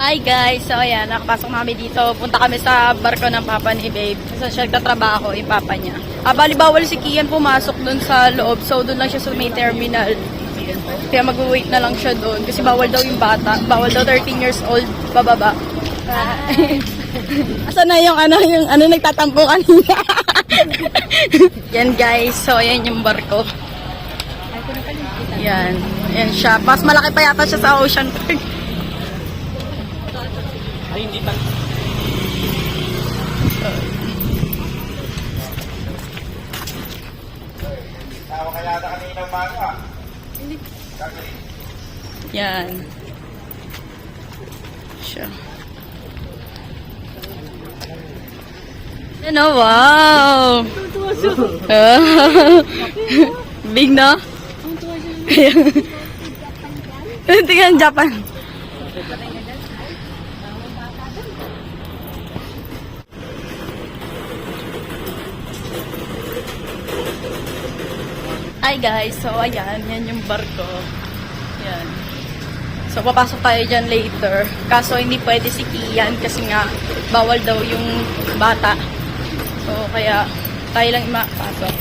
Hi guys! So ayan, nakapasok na kami dito. Punta kami sa barko ng papa ni Babe. So siya nagtatrabaho, yung papa niya. Bali bawal si Kian pumasok dun sa loob. So dun lang siya sa may terminal. Kaya mag-wait na lang siya dun. Kasi bawal daw yung bata. Bawal daw 13 years old bababa. Asa na yung nagtatampo kanina? Yan guys. So ayan yung barko. Yan. Yan siya. Mas malaki pa yata siya sa Ocean Park. Ay, hindi pa. Tawa kaya na kanina umaga. Yan. Siya. Ano, wow! Big, no? Tingnan Japan. Hi guys, so ayan, yan yung barko. Yan. So papasok tayo dyan later. Kaso hindi pwede si Kian kasi nga bawal daw yung bata. So kaya tayo lang pasok.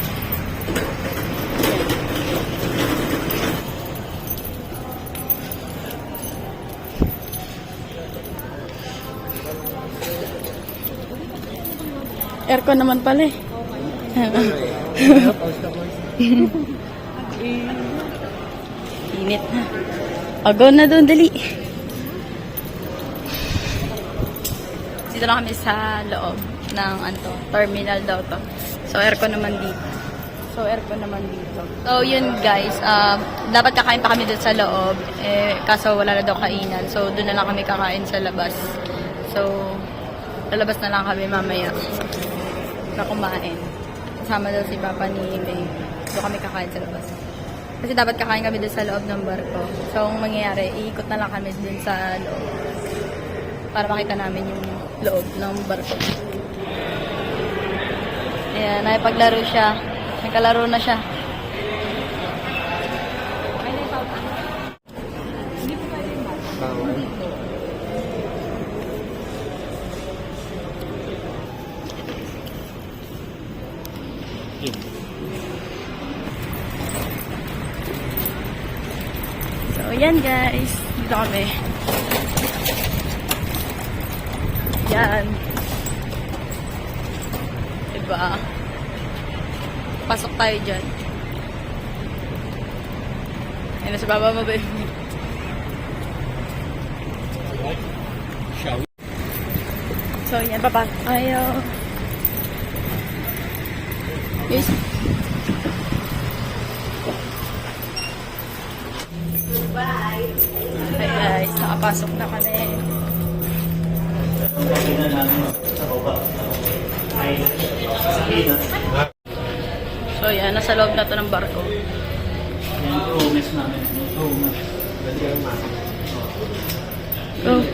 Aircon naman pala eh. Init na. Go na doon, dali. Dito na kami sa loob ng terminal daw to. So, aircon naman dito. So, yun guys. Dapat kakain pa kami doon sa loob. Kaso wala na daw kainan. So, doon na lang kami kakain sa labas. So, lalabas na lang kami mamaya na kumain. Kasama daw si Papa ni May. Doon kami kakain sa labas. Kasi dapat kakain kami doon sa loob ng barko. So, ang mangyayari, iikot na lang kami doon sa loob. Para makita namin yung loob ng barko. Ayan, nakipaglaro siya. Nagkalaro na siya. So, yan guys. Dito kami. Yan. Diba? Pasok tayo dyan. Ay, nasa baba mo ba? So, yan. Papasok tayo. Yes. Bye! Hi guys, nakapasok na kami. So yan, nasa loob na to ng barko. Yan yung promise namin. Oh.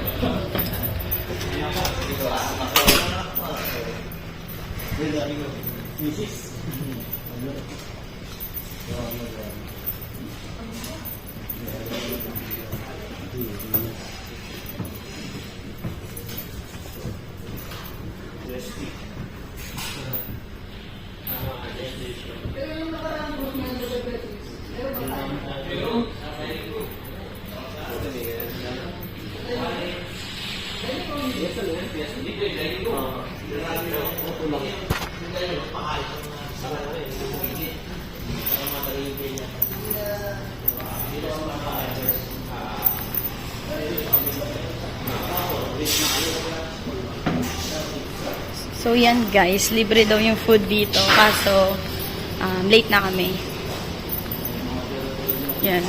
So yan guys, libre daw yung food dito. Kaso, late na kami. Yan.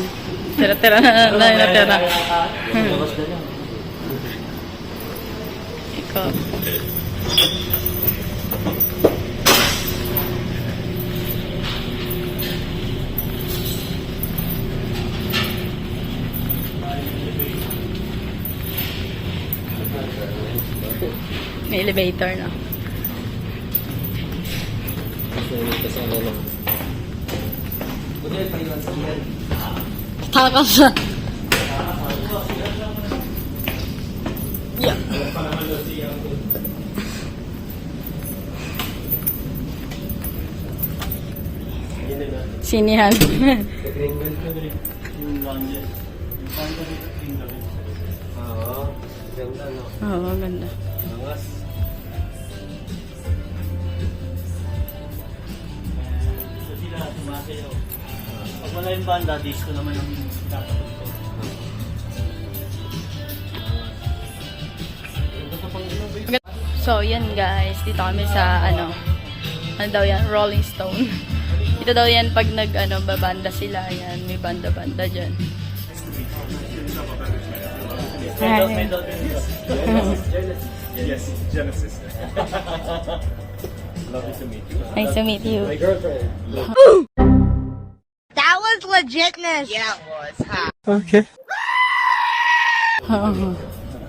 Tira-tira na tira. Ikaw. May elevator na. Takap sa. Yeah. Sinihan. Yung lunges. Yung pantry finger. Oo. Ganda, no? Oo, ganda. Angas. So sila sumasayaw. Pag wala yung banda, disco naman ang kapatid ko. So, yan guys. Dito kami sa, ano daw yan? Rolling Stone. Dito daw yan pag babanda sila. Yan, may banda-banda dyan. Hi. Yes, Genesis. Lovely to meet you. Nice to meet you. My girlfriend. That was legitness. Yeah, it was. Huh? Okay. Oo.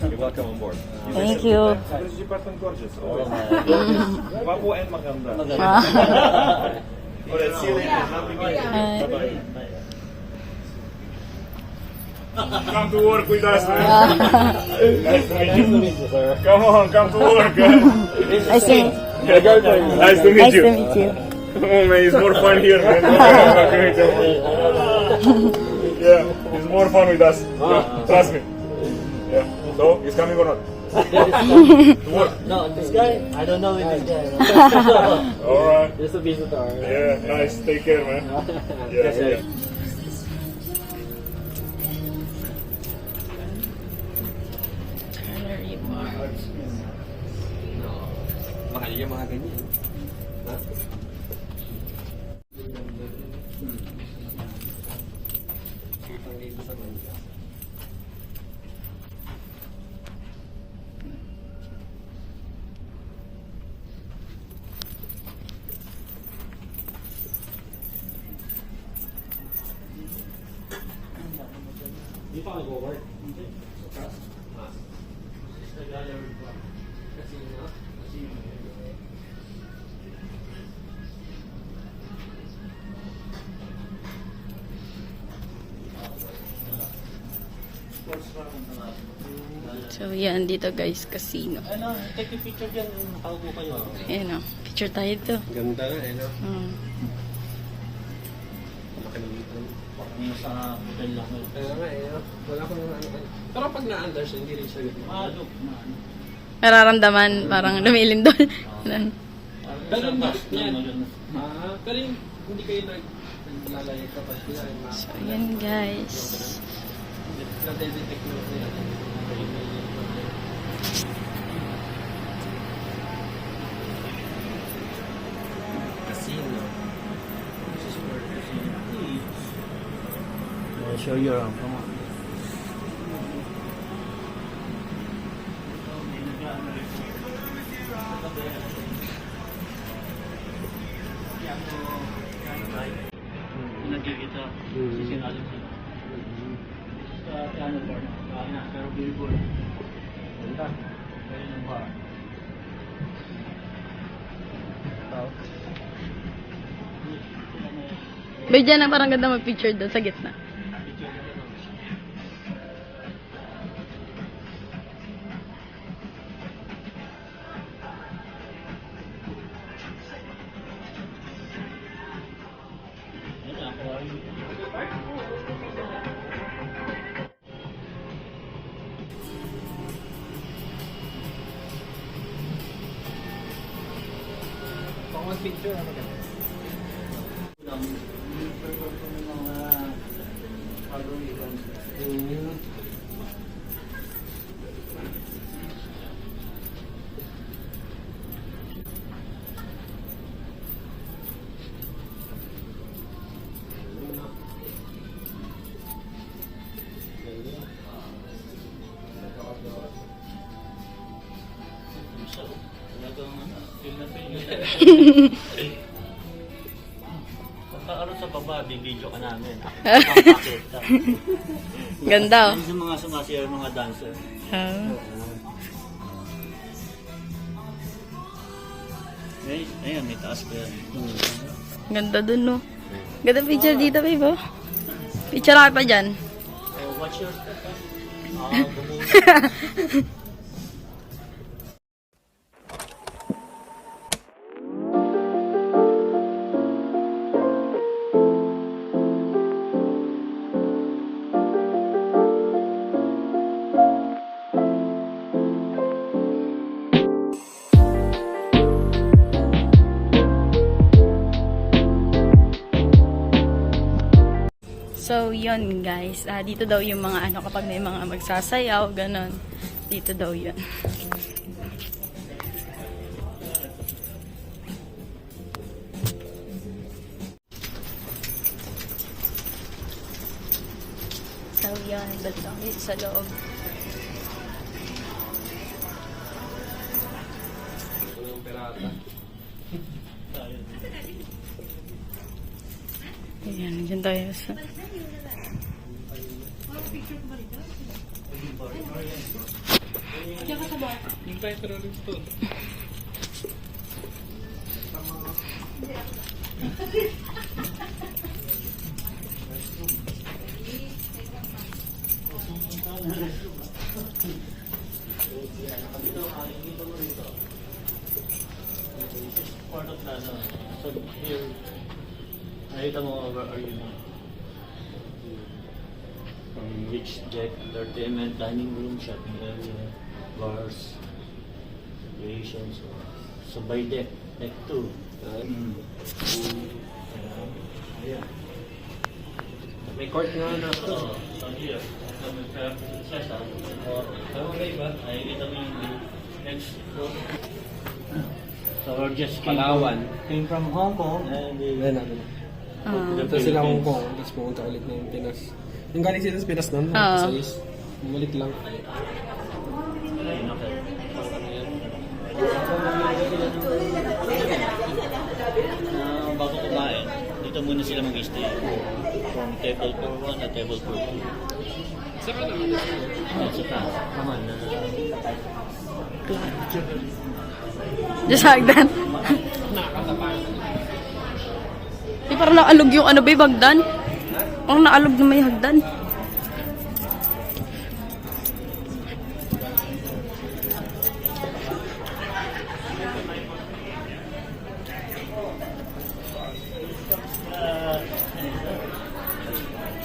You're welcome on board. Thank you. This department gorgeous. Always. Papu and maganda. Oh, let's see you later. Lovely meeting you. Hi. Bye-bye. Come to work with us, man. Nice to meet you. sir. Come on, come to work. Nice to meet My girlfriend. Nice to meet Nice you. to meet you. Oh man, it's more fun here, man. Yeah, it's more fun with us. Yeah, trust me. Yeah. So, he's coming or not? To work. No, this guy, I don't know this guy. Alright. Just a visitor. Yeah, nice. Take care, man. Yeah, yeah. Mahal yung mga ganyan. Ha? Kitang dito sa bansa. Di pa nag-work? Hindi. Kasi nga? So, yan. Dito guys, casino. Ano, take a picture dyan. Nakaupo kayo. Ayan o. Picture tayo dito. Ganda nga eh, no? Laki ng dito. Yung sa hotel lang. Kaya nga eh, no? Wala akong ano. Pero pag na-unders, hindi rin siya gano'n. Look. Nararamdaman, parang lumilin doon. Ganun. Pero Sa bus yan. lang. Pero hindi kayo naglalaya kapag sila. So, yan guys. Na-detect na sila. Casino. This is where casino is. I'll show you around. Come on. Nagkikita. Sisinalin sila. Sa piano bar na. Pero beautiful. Ganda. Kaya ng bar. May dyan na parang ganda mag-picture doon sa gitna. Pang mag-picture, ano ka? Pagkakarot sa baba, bibidyo ka namin. Pakita. Ganda oh. Yung mga sumasayaw, mga dancer. Ayan, may taas pa yan. Ganda dun no. Ganda picture dito babe oh. Picture ako pa dyan. Oh, what's your step? So, yun guys. Dito daw yung mga ano, kapag may mga magsasayaw, ganon. Dito daw yun. So, yun. Dito lang dito sa loob. Walang pirata. Ayan, dyan tayo sa... Yung tayo Rolling Stone. Part of the, so here, nakita mo over are you from rich deck, entertainment, dining room, shopping area, bars, recreation, so by deck 2. Yeah. May court nga na. So here, prinsesa, okay ba? Nakikita mo yung next floor. So we're just came from Hong Kong and Ayan natin. Ito sila Hong Kong, tapos pumunta ulit ng Pinas. Yung galing sila sa Pinas noon, sa is. Bumalik lang. Bago kumain, dito muna sila mag-stay. From table 4-1 at table 4-2. Saka naman. Sa France, naman na. Diyos sa hagdan. Di parang naalog yung ano ba yung hagdan? Parang naalog na may hagdan.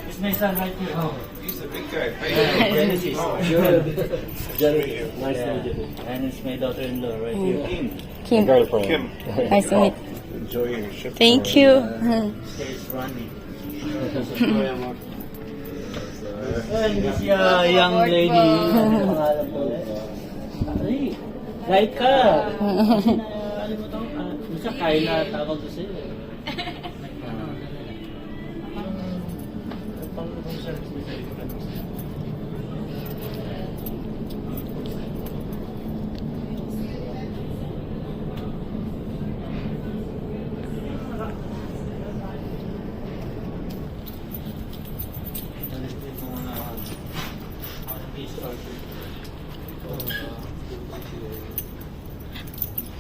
It's my son right here. Oh. He's a big guy. Genesis. Jerry, nice to meet you. And it's my daughter-in-law right here. Kim. Kim. Nice to meet. Enjoy your ship. Thank you. It's Ronnie. And this young lady. Pangalan ko. Ay, like ka. Ano mo ito? Basta Kyla tawag ko sa'yo.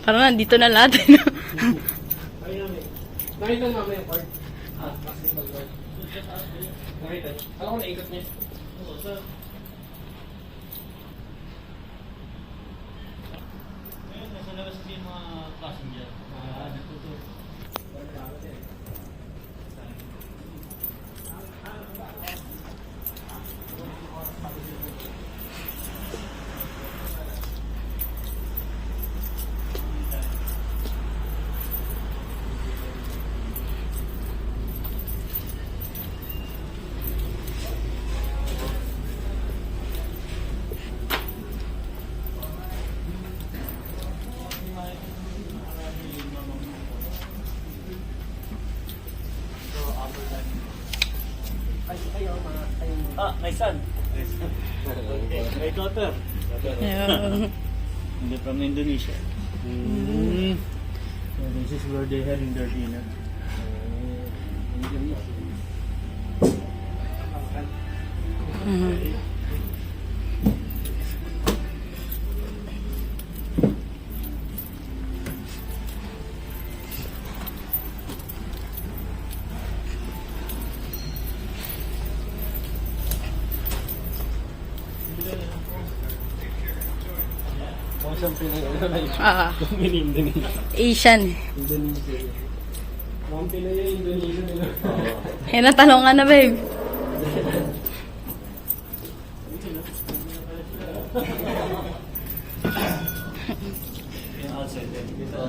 Parang nandito na lahat. Nakita namin yung court. Basketball court. Nakita. Alam ko naikot niya. Ngayon, nasa labas din yung mga passenger. Nagtutur. Ah, my son. My daughter. Ayun. They're from Indonesia. So this is where they're having their dinner. Kung siyang Pinay. Indonesia. Asian. Indonesia. Mukhang Pinay yung Indonesia nila. Yan ang talongan na, babe. Yung outside then dito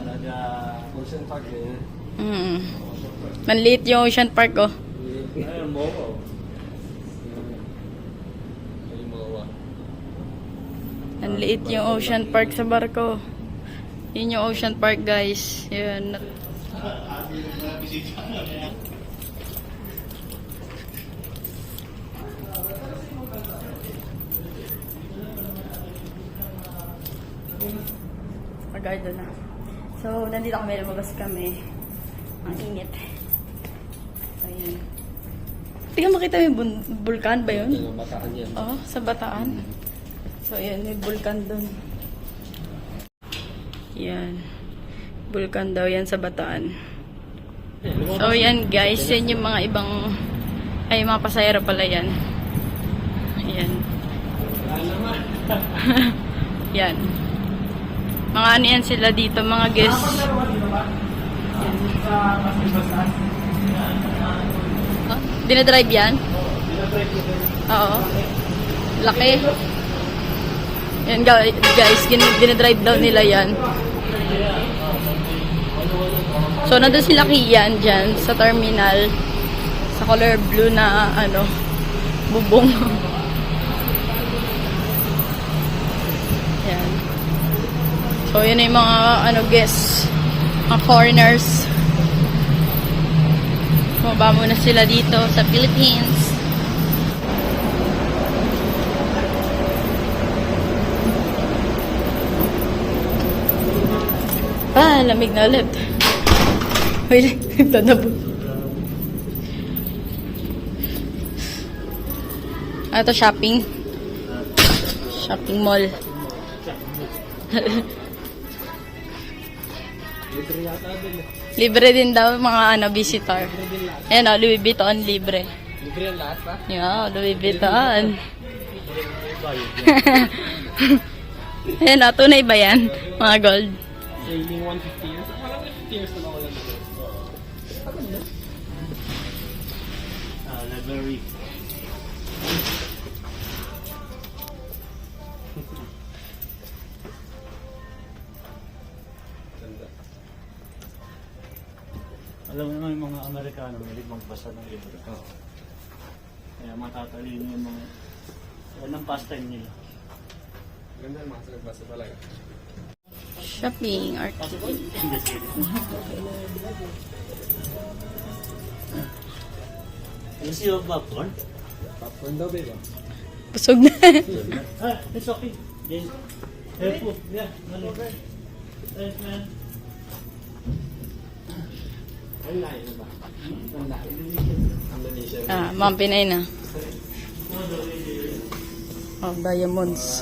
Ocean Park eh. Manliit yung Ocean Park, oh. ayun mo ko. Ang liit yung Ocean Park sa barko. Yun yung Ocean Park, guys. Yun. Pag-guide na. So, nandito kami, lumabas kami. Ang init. So, yun. Tingnan makita mo yung vulkan ba yun? Yung bataan yan. Oo, sa Bataan. So, ayan, may vulkan doon. Yan. Vulkan daw yan sa Bataan. So, yan guys. Yan yung mga ibang... Ay, mga pasahero pala yan. Ayan. Yan. Mga ano yan sila dito, mga guests. Oh, dinadrive yan? Oo. Laki. Yan guys, dinadrive daw nila yan. So, nandun sila Kian dyan sa terminal. Sa color blue na, ano, bubong. Yan. So, yun yung mga, ano, guests. Mga foreigners. Bumaba muna sila dito sa Philippines. Lamig na ulit. Uy, nagtanabog. Ito, shopping. Shopping mall. Libre yata din eh. Libre din daw mga ano, visitor. Ayan o, Louis Vuitton, libre. Libre yan lahat pa? Yeah, Louis Vuitton. Ayan o, tunay ba yan? Mga gold. Sailing 150 years. Parang 50 years na ako lang. Library. Alam mo naman yung mga Amerikano, may magbasa ng libro. Kaya matatalino yung mga... Yan ang pastime nila. Ganda yung mga nagbasa talaga. Shopping, art. You see your popcorn? Popcorn daw ba? Busog na. Ah, it's okay. Then, helpful. Yeah, money. Thanks, man. Ang lahi na ba? Ang lahi. Indonesia. Mga Pinay na. Oh, diamonds.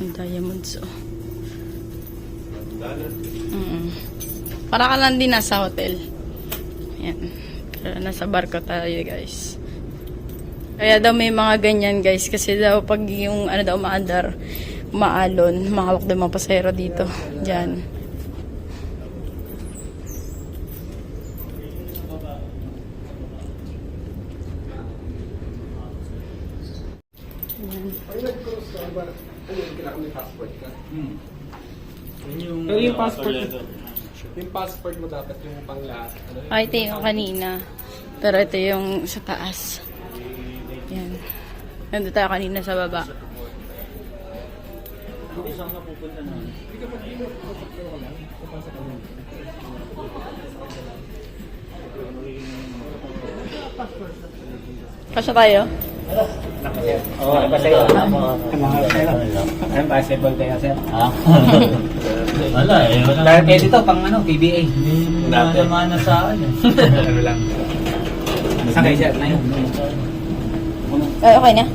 Ang diamonds, oh. Para ka lang din nasa hotel. Ayan. Pero nasa barko tayo, guys. Kaya daw may mga ganyan, guys. Kasi daw pag yung ano daw maandar, maalon, mahawak daw mga pasahero dito. Diyan. Kailangan may passport ka. Pero yung passport, yung passport mo dapat yung pang lahat. Ano yun? Ito yung kanina. Pero ito yung sa taas. Yan. Nandito tayo kanina sa baba. Saan ka pupunta na? Kasya tayo? Oo, pasay ko. Anong possible kayo, sir? Wala eh. Dahil kayo dito, pang ano, PBA. Wala naman na sa akin eh. Ano lang. Saan kayo, sir? Na yun? Okay na?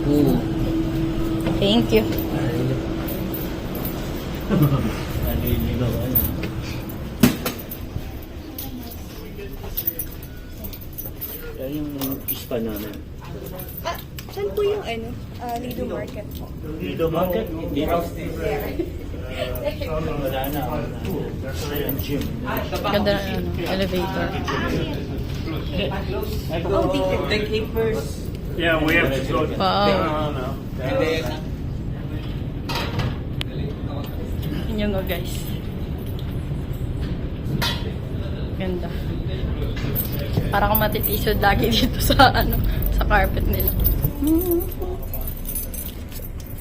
Thank you. Naliligaw ka na. Yan yung ispa namin. Saan po yung ano? Lido Market po? Lido Market? Hindi. Wala na. Ayan, gym. Ganda na ano, elevator. Take it first. Yeah, we have to go. Wow. No. Yun yung guys. Ganda. Para kang matitisod lagi dito sa ano, sa carpet nila.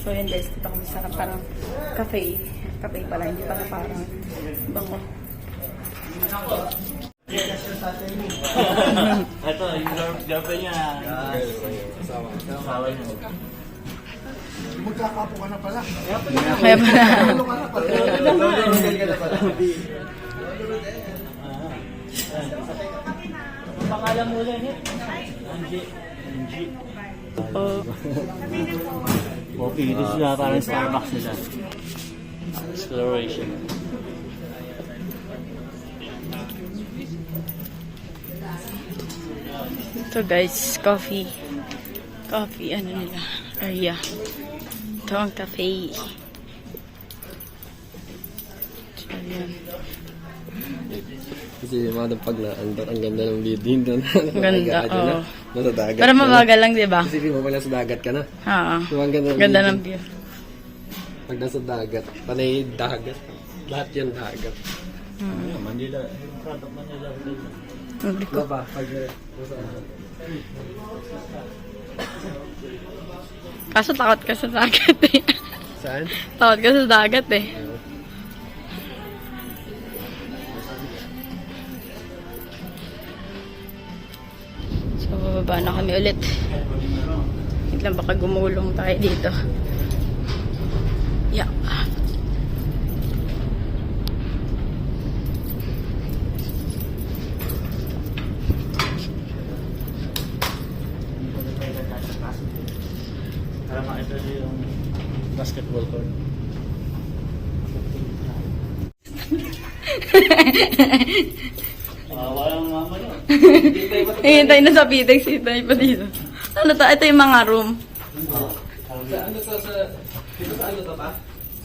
So yun guys, dito kami sa parang cafe. Cafe pala, hindi pala parang bango. Ito, yung girlfriend niya. Asawa niya. Kaya pala. Ang pangalan mo ulit eh? Angie. Oh. Okay, this is parang Starbucks nila. Exploration. Ito guys, coffee. Coffee, ano nila, area. Ito ang cafe. So, yan. Kasi mga pag naandar, ang ganda ng building doon. Ang ganda, oo. Nasa dagat. Pero mabagal lang, di ba? Kasi mo pala sa dagat ka na. Oo. So, ang ganda ng Ganda building. ng view. Pag nasa dagat, panay dagat. Lahat yan dagat. Manila. In front of Manila. Hindi ko. Diba? Pag Kaso takot ka sa dagat eh. saan? Takot ka sa dagat eh. So, bababa na kami ulit. Wait lang, baka gumulong tayo dito. Yeah. Para makita niyo yung basketball court. Walang mama niyo. Hihintay na sa Pitex, hintay pa dito. Ano to? Ito yung mga room. Ano to sa... Dito sa ano to pa?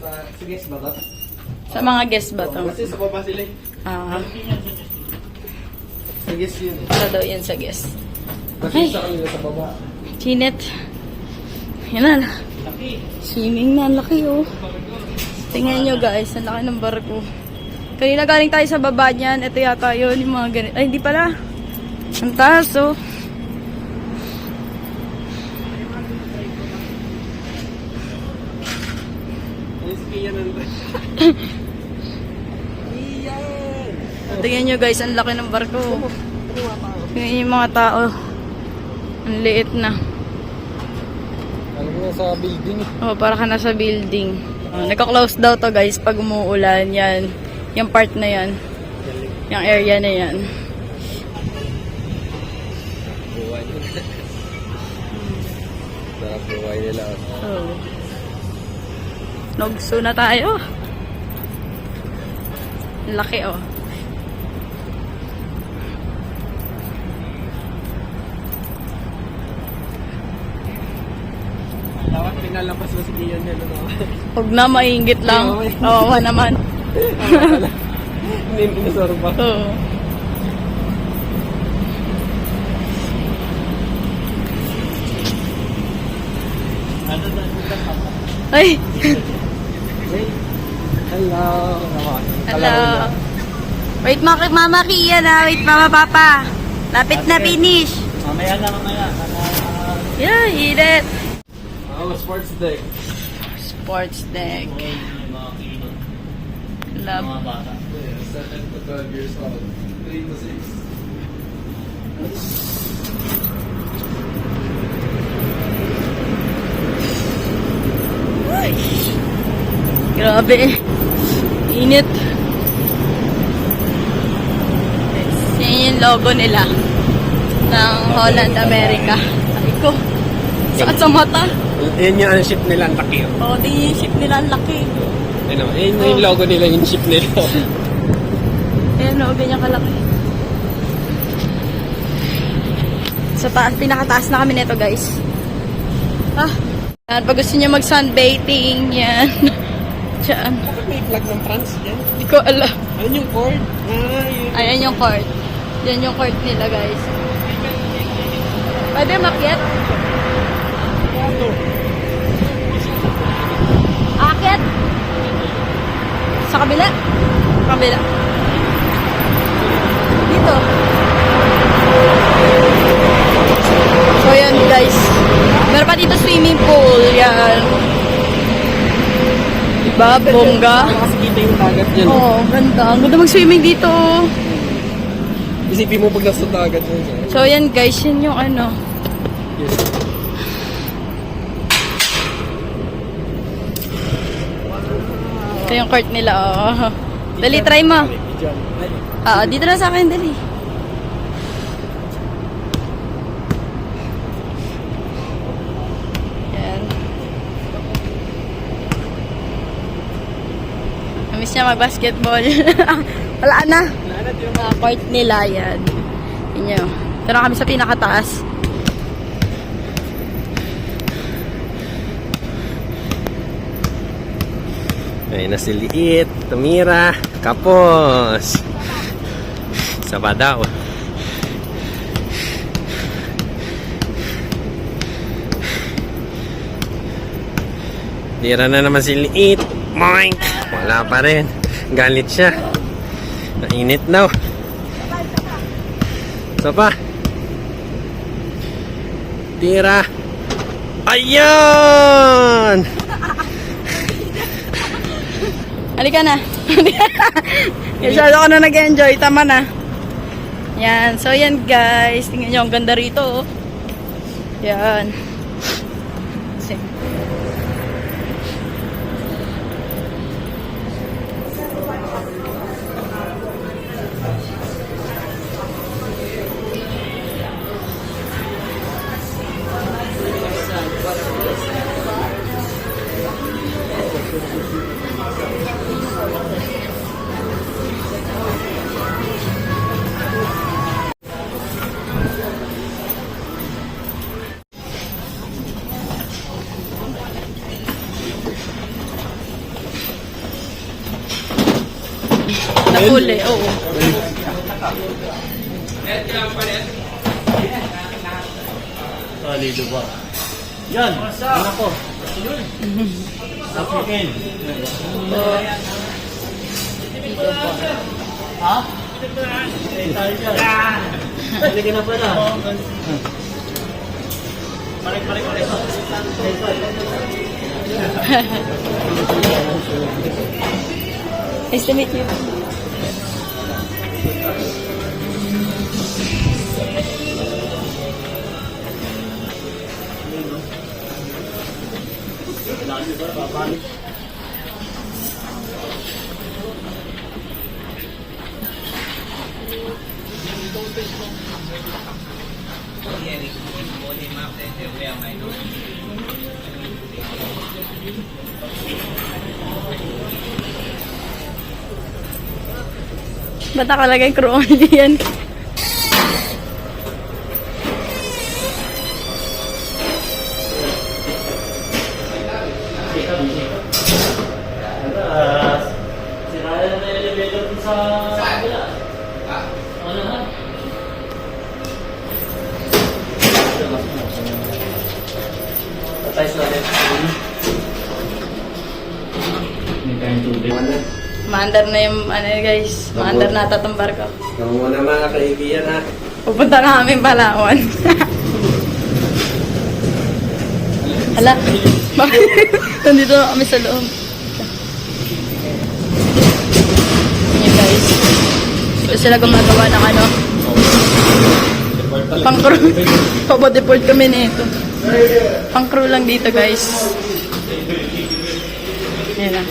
Sa guest ba to? Sa mga guest ba to? Kasi sa baba sila Ah, Sa guest yun eh. para daw yan sa guest. Kasi Ay. sa kanila sa baba. Chinit. Yan na. Swimming na, ang laki oh. Tingnan nyo guys, ang laki ng barko. Kanina galing tayo sa baba niyan. Ito yata yun, yung mga ganito. Ay, hindi pala. Ang taas oh. Ay, sige yan ang... Tingnan nyo guys, ang laki ng barko. Tingnan yung mga tao. Ang liit na. Alam mo na sa building eh. Oh, para ka nasa building. Nagka-close daw to guys pag umuulan. Yan. Yung part na yan. Yung area na yan. Buhay nila. Sarap buhay nila. Oh. Nogso na tayo. Ang laki oh. Dapat pinalapas na si Kian nila. Huwag na, maingit lang. Kawawa naman. Hindi pinasaro pa. Oo. Ay! Hello. Hello. Wait, Mama Kia na. Wait, Mama Papa. Lapit na finish. Mamaya na, mamaya. Yeah, eat it. Oh, sports deck. Sports deck. Okay, yung mga kilo. Love. Mga bata. 7 to 12 years old. 3 to 6. Ay. Grabe. Init. Yan yung logo nila ng Holland, America. Sabi ko, sakit sa mata. Yan yung ship nila, ang laki. Oo, di yung ship nila ang laki. Ano, yun yung logo nila, yung ship nila. Ayan o, ganyan kalaki. Sa taas, pinakataas na kami nito guys. Ah, yan, pag gusto niya mag-sunbathing, yan. Diyan. Bakit may flag ng France yan? Hindi ko alam. Ano yung court? Ayan yung court. Yan yung court nila guys. Pwede makyat? Akit? Sa kabila? Kabila. Dito. So yan guys. Meron pa dito swimming pool. Yan. Diba? Bongga. Kasi kita yung dagat yan. Oo, ganda. Ang ganda mag-swimming dito. Isipin mo pag nasa dagat yun. So, yan guys, yun yung ano. Yes. Ito yung court nila, oh. Dali, try mo. Oo, dito na sa akin, dali. Yan. Namiss niya mag-basketball. Wala na. Court nila, yan. Yan yun. Ito na kami sa pinakataas. Ayun na si Liit, tumira, kapos. Saba daw. Tira na naman si Liit. Moink! Wala pa rin. Galit siya. Nainit daw. Saba. Tira. Ayan! Halika na. Masyado ko na nag-enjoy. Tama na. Yan. So, yan guys. Tingnan nyo. Ang ganda rito. Oh. Yan. Kasi. Nahuli, oo. Solido ba? Yan! Yan ako! African! Ha? Eh, tayo dyan. Halika na pala. Parik. Nice to meet you. Ba't nakalagay crew only yan? Siraya na elevator dun sa kabila. Ano na? Patay sa natin. May tayong tubig. Maandar na yung, ano guys, maandar na tatong barko. Kamu muna mga kaibigan ha. Pupunta na kami Palawan. Hala, nandito na kami sa loob. Yan guys. Ito sila gumagawa ng ano. Pang crew. Papadeport kami nito. Pang crew lang dito guys. Yan na.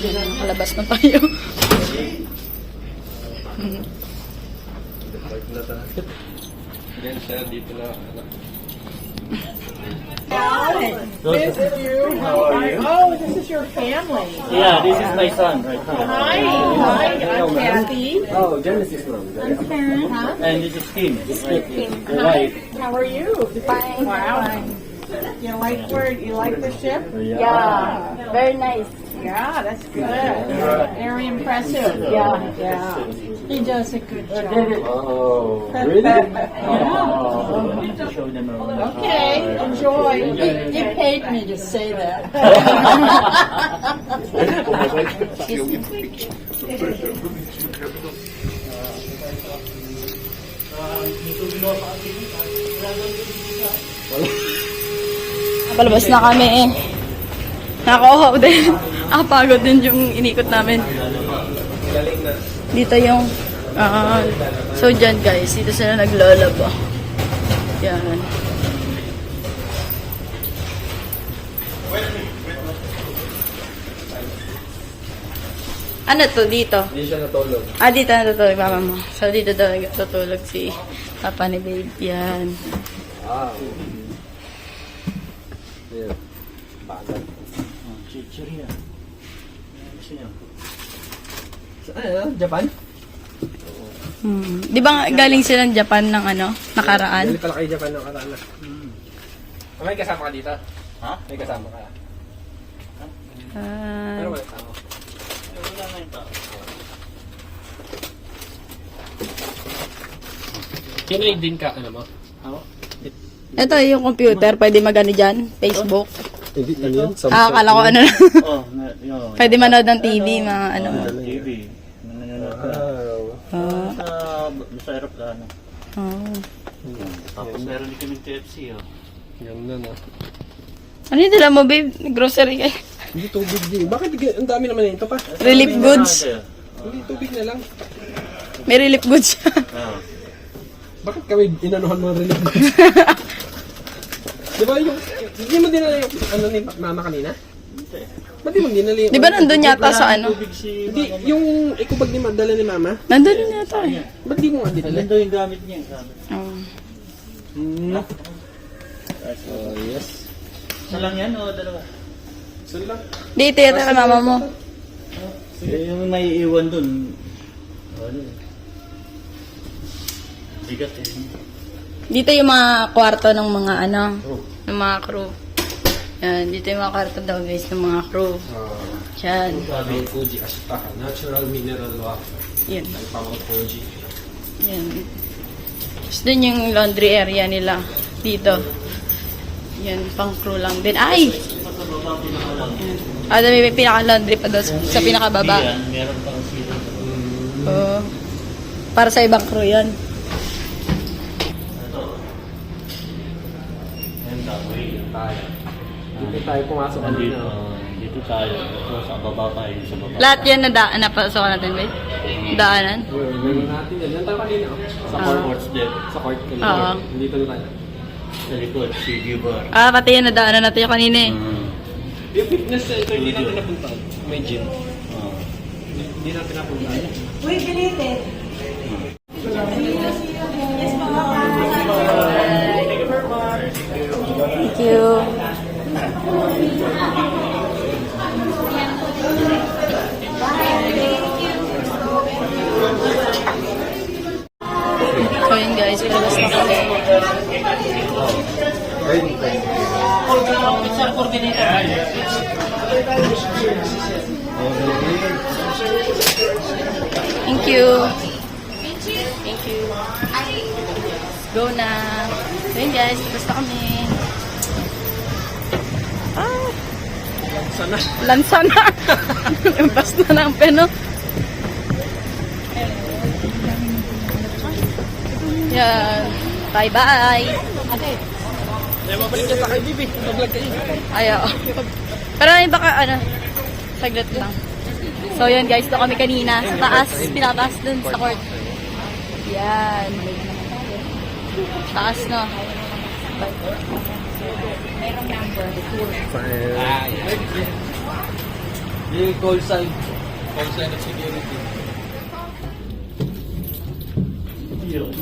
Nakalabas na tayo. Yan siya dito na. This is you. How are you? Oh, this is your family. Yeah, this is my son right here. Hi, I'm Kathy. Oh, Genesis ma'am. I'm Karen. Huh? And this is Khim. Right here. The wife. How are you? Fine. Wow. You like the ship? Yeah, very nice. Yeah, that's good. Very impressive. Yeah. Yeah. He does a good job. Oh, really? To show them around. Okay, enjoy. You paid me to say that. Palabas na kami eh. Nakakauhaw din. Nakapagod din yung inikot namin. Dito yung... so dyan guys, dito sila naglalaba. Yan. Ano to dito? Hindi siya natulog. Dito natutulog mama mo. So dito daw natutulog si papa ni babe. Yan. Wow. Yeah. Bagay. Chichiria. Japan? Di ba galing sila ng Japan ng ano, nakaraan? Galing pala kayo Japan ng karaan. May kasama ka dito? Ha? May kasama ka? Pero wala kasama. Wala na yung tao. Kinoy din ka, ano mo? Ako? Ito yung computer, pwede magano dyan, Facebook. Hindi, ano yun? Akala ko ano lang. Oh, yun. Pwede manood ng TV, mga ano. TV. Nanonood ka. Sa aeroplano. Oh. Tapos meron din kami TFC, oh. Ganda na. Ano yung dala mo, babe? Grocery kayo. Hindi tubig din. Bakit ang dami naman ito pa? Relief goods. Hindi tubig na lang. May relief goods siya. Oh. Bakit kami inanuhan mga relief goods? Di ba yung... Hindi mo dinala yung ano ni mama kanina? Hindi. Ba't di mo dinala yung... Di ba nandun yata sa ano? Tubig si Hindi, yung ikubag ni dala ni mama. Nandun yata eh. Ba't di mo nga dinala? Alin daw yung gamit niya, sabi. Oh. Oh, yes. Isa lang yan o dalawa? Saan lang? Dito yata kay mama mo. Yung may iwan dun. Ano? Bigat eh. Dito yung mga kwarto ng mga ano, ng mga crew. Yan, dito yung mga kwarto daw guys ng mga crew. Yan. Sabi Fuji Ashitaha, natural mineral water. Yan. Ay, pang Fuji. Yan. Tapos dun yung laundry area nila. Dito. Yan, pang crew lang din. Ay! Yan. May pinaka-laundry pa doon sa pinakababa. Yan, meron pang sila. Oo. Para sa ibang crew yan. Tayo. Dito tayo pumasok Dito, kanina. dito tayo. So, sa baba tayo sa baba. Lahat yan na daan na pasok natin, babe? Daanan? Meron natin yan. Yan tayo kanina. Sa courts din. Sa court kanina. Oo. Dito na tayo. Sa likod, si Gibar. Pati yan na daanan natin yung kanina eh. Yung fitness center, hindi natin napuntahan. May gym. Oh. Hindi natin napuntahan. Thank you. So yun guys, palabas na kami. Thank you. Thank you. Let's go na. So yun guys, tapos na kami. Sana. Lansa na. Basta na ang peno. Yan. Bye-bye. Kaya mabalik ka sa kay Bibi. Mag-vlog kayo. Ayaw. Pero baka ano, saglit lang. So yan guys, doon kami kanina. Sa taas, pinataas dun sa court. Yan. Taas no. Merong number. Yung call sign. Call sign of security. Yun.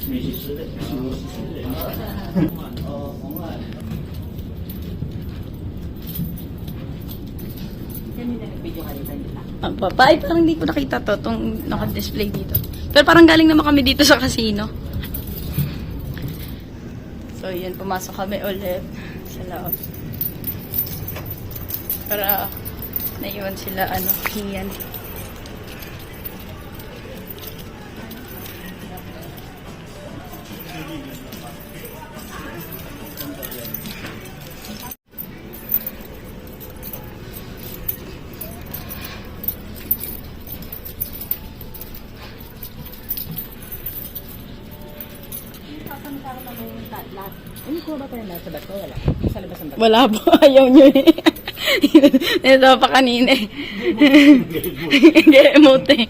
Mrs. ulit. Ang papa, ay parang hindi ko nakita to, itong naka-display dito. Pero parang galing naman kami dito sa casino. So yun, pumasok kami ulit sa loob. Para naiwan sila, ano, hingan. Wala po, ayaw nyo eh. Ito pa kanina eh. Emote eh.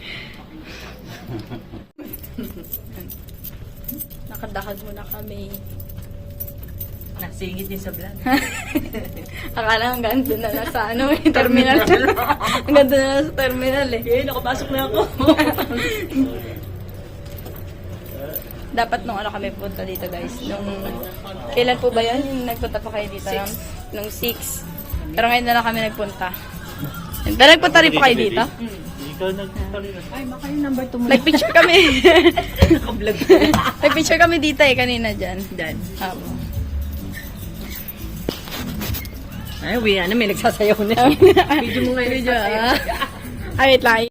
Nakadakad muna kami. Nasingit din sa vlog. Akala hanggang doon na sa ano eh, terminal. Hanggang doon na sa terminal eh. Eh, nakapasok na ako. Dapat nung ano kami punta dito guys. Nung, kailan po ba yun? Yung nagpunta pa kayo dito? Nung 6. Pero ngayon na lang kami nagpunta. Pero nagpunta rin pa kayo dito? Ikaw nagtali na. Ay, baka yung number 2 mo. Nagpicture kami. Nakablog. Nagpicture kami dito eh, kanina dyan. Dan. Apo. Ay, uwi na. May nagsasayaw na. Video mo ngayon. Video ah. Ay, wait lang.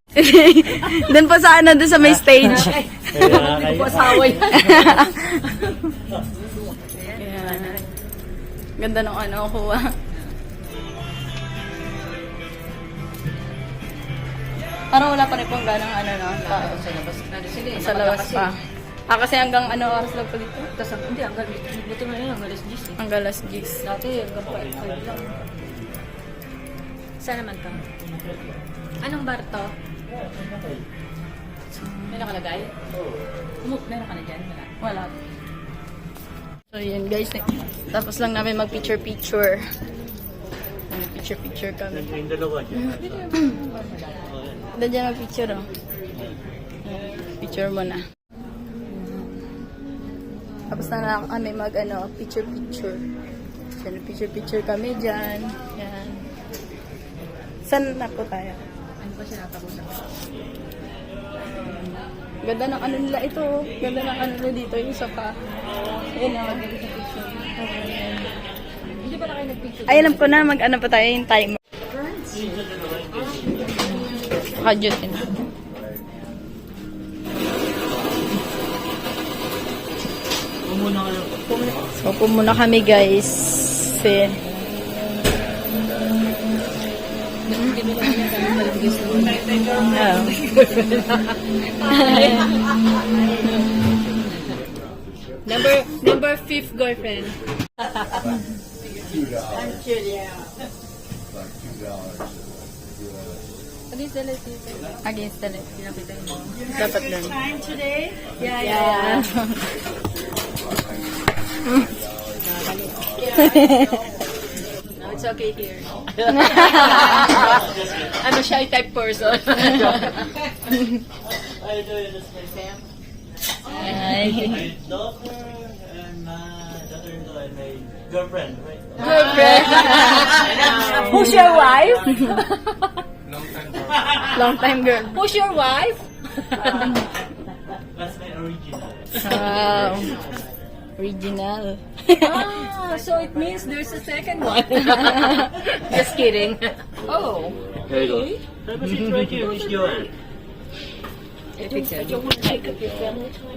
Doon po sa ano, doon sa may stage. Kaya Hindi ko asawa yan. Ayan. Ganda ng ano, kuha. Parang wala pa rin pong ganang ano, no? Tao. Sa labas. Sila Sa labas pa. Kasi hanggang ano oras lang po dito? Tapos, hindi, hanggang buto na yun. Hanggang alas 10 eh. Hanggang alas 10. Dati, hanggang 5 lang. Saan naman ka? Anong bar to? May nakalagay? Meron ka na dyan? Wala. So, yun guys. Tapos lang namin mag-picture-picture. Picture-picture kami. yung dalawa dyan. Doon dyan mag-picture, oh. Picture mo na. Tapos na kami mag, picture-picture. So, picture-picture kami dyan. Yan. Saan na po tayo? Ano ba siya natapos? Ganda ng ano nila ito. Oh. Ganda ng ano nila dito. Yung sofa. Ayan o. Hindi ba na kayo nag-picture? Ay, alam ko na. Mag-ano pa tayo yung timer. Kadyot din. Umuna ka lang. So, muna kami guys. Eh. Number 5th girlfriend. Against the light. Dapat lang. Time today? Yeah, Yeah. No, it's okay here. I'm a shy type person. I do it as my Sam. Ay. My daughter and my daughter-in-law and my girlfriend, right? Who's your wife? Long time girl. Who's your wife? That's my original. Wow. Original. So it means there's a second one. Just kidding. Oh. There you go. Have a seat right here, Miss Joanne.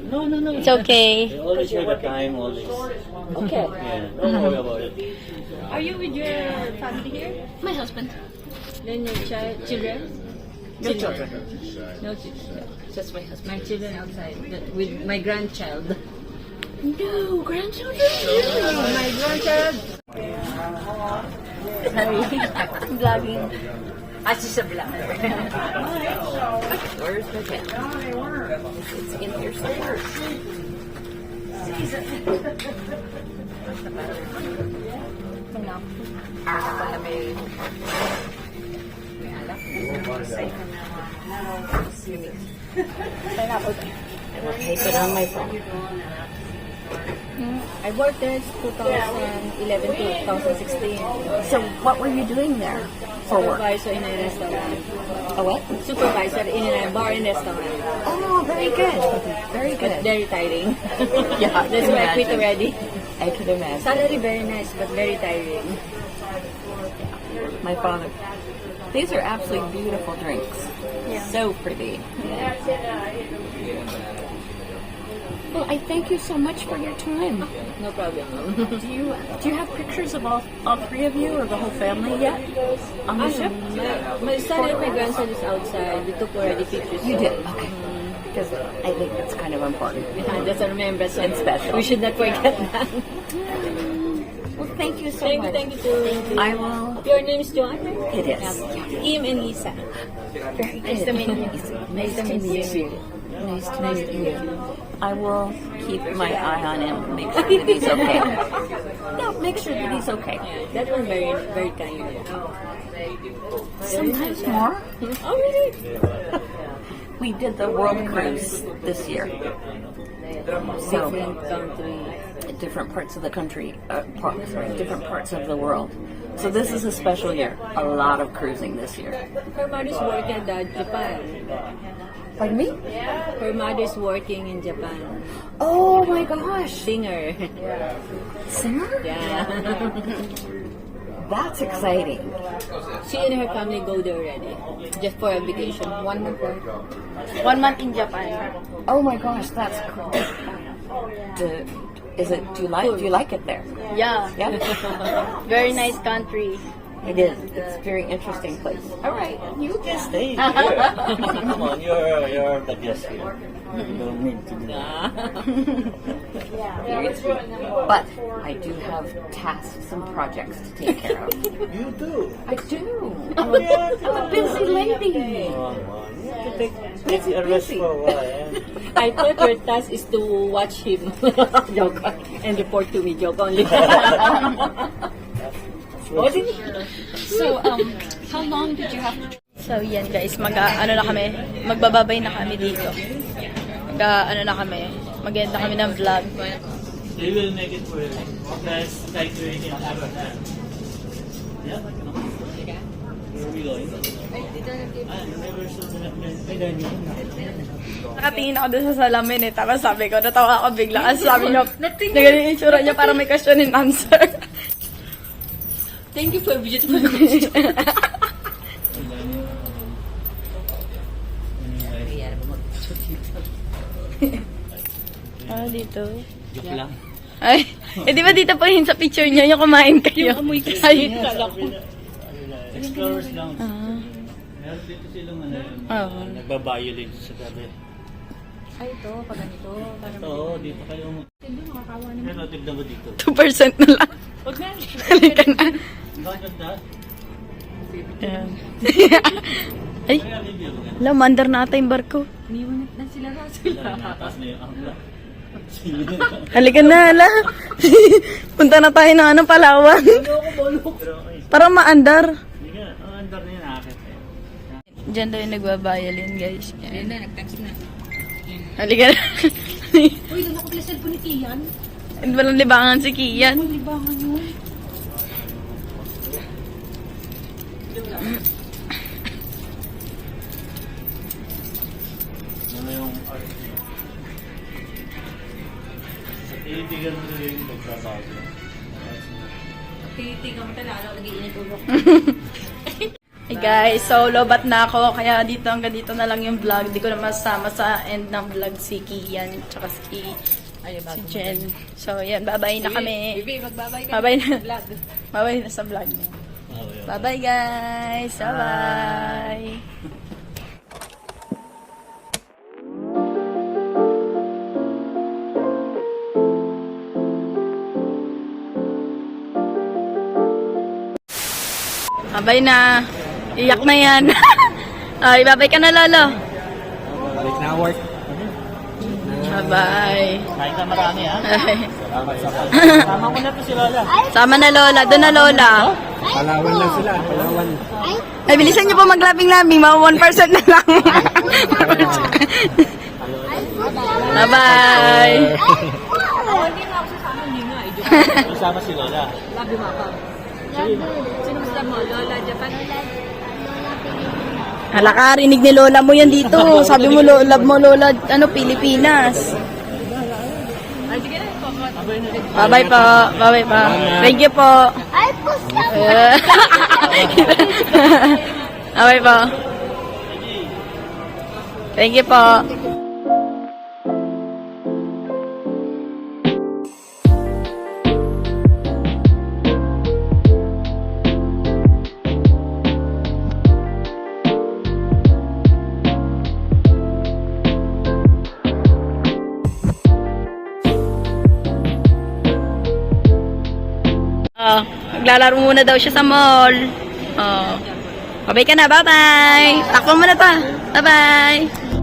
No, no, no. It's okay. They always have a time, always. Okay. Yeah, don't worry about it. Are you with your family here? My husband. Then your children? No children. No children. Just my husband. My children outside. With my grandchild. No, grandchildren. My grandchild. Sorry. Vlogging. She's a vlog. Where's the cat? It's in here somewhere. Okay, put on my phone. I worked there 2011 to 2016. So, what were you doing there for work? Supervisor in a restaurant. A what? Supervisor in a bar and restaurant. Oh, very good. Very good. Very tiring. Yeah, That's why I quit already. I could imagine. Salary very nice, but very tiring. My father. These are absolutely beautiful drinks. Yeah. So pretty. Well, I thank you so much for your time. No problem. Do you have pictures of all three of you or the whole family yet on the ship? My son and my grandson is outside. We took already pictures. You did? Okay. Because I think that's kind of important. Yeah, that's a remembrance And special. We should not forget that. Well, thank you so Thank much. you too. I will. Your name is Joanne? It is. Khim and Lisa. Nice to meet you. Nice to meet you. Nice to meet you. I will keep my eye on him, make sure that he's okay. No, make sure that he's okay. That was very, very kind. Sometimes more. Oh, really? We did the world cruise this year. So, Different country. different parts of the country, different parts of the world. So this is a special year. A lot of cruising this year. Her mother's working at Japan. Pardon me? Her mother's working in Japan. Oh my gosh. Singer. Singer? Yeah. That's exciting. She and her family go there already. Just for a vacation. 1 month. 1 month in Japan. Oh my gosh, that's cool. Do you like it there? Yeah. Yeah. Very nice country. It is. It's a very interesting place. All right. You can stay here. Come on, you're the guest here. You don't need to do that. Very sweet. But I do have tasks and projects to take care of. You do. I do. I'm a busy lady. Come on. You have to take a rest for a while. I thought your task is to watch him. Joke. And report to me. Joke only. So, how long did you have to? So, yan guys, magbababay na kami dito. Na kami ng vlog. They will make it for best like we can ever have. Yeah? Where are we going? Never saw that. Nakatingin ako doon sa salamin eh. Tapos sabi ko, natawa ako bigla. Kasi sabi niya, nagaling yung itsura niya para may question and answer. Thank you for visiting my question. Dito. Joke lang. Ay, di ba dito po yun sa picture niya, yung kumain kayo? Yung amoy kasi. Ay, Explorers lang. Meron dito silang nagbabiolate sa gabi. Ay, ito. Pag ganito. Oo, dito kayo. Pero tignan mo dito. 2% na lang. Huwag na. Halika na. Bakit na? Ayan. Ay, alam, mandar na ata yung barko. Iniwan na sila na sila. Nataas na yung angla. Halika na, hala. Punta na tayo ng Palawan. Para maandar. Hindi nga, ang andar na yun, akit. Diyan daw yung nagbabayalin, guys. Ayun na, nag-text na. Halika na. Uy, doon ako pala cellphone ni Kian. Walang libangan si Kian. Libangan yun. Ano yung art niya? Sa titigan mo yung nagsasabi. Titigan mo talaga, nag-iinit ulo. Hey guys, so lobat na ako. Kaya dito hanggang dito na lang yung vlog. Di ko na masama sa end ng vlog si Kian tsaka si Jen. So yan, bye-bye na kami. Bibi, magbabay ka. Bye-bye na. Vlog. Bye-bye na sa vlog niya. Bye-bye guys. Bye-bye. Bye na. Iyak na yan. Ay, bye-bye ka na, Lolo. Balik na work. Bye-bye. Kain ka marami, ha? Ay. Tama ko na to si Lola. Sama na, Lola. Doon na, Lola. Palawan lang sila. Palawan. Ay, bilisan niyo po maglabing-labing. Mga 1% na lang. Bye-bye. Hindi na ako sasama, hindi nga. Kasama si Lola. Love you, Mama. Sino gusto mo? Lola, Japan? Hala ka, rinig ni Lola mo yan dito. Sabi mo, love mo, Lola, Pilipinas. Ay, sige na. Bye-bye po. Bye-bye po. Thank you po. Bye-bye po. Thank you po. Maglalaro muna daw siya sa mall. Oh. Bye-bye ka na. Bye-bye. Takbo mo na pa. Bye-bye.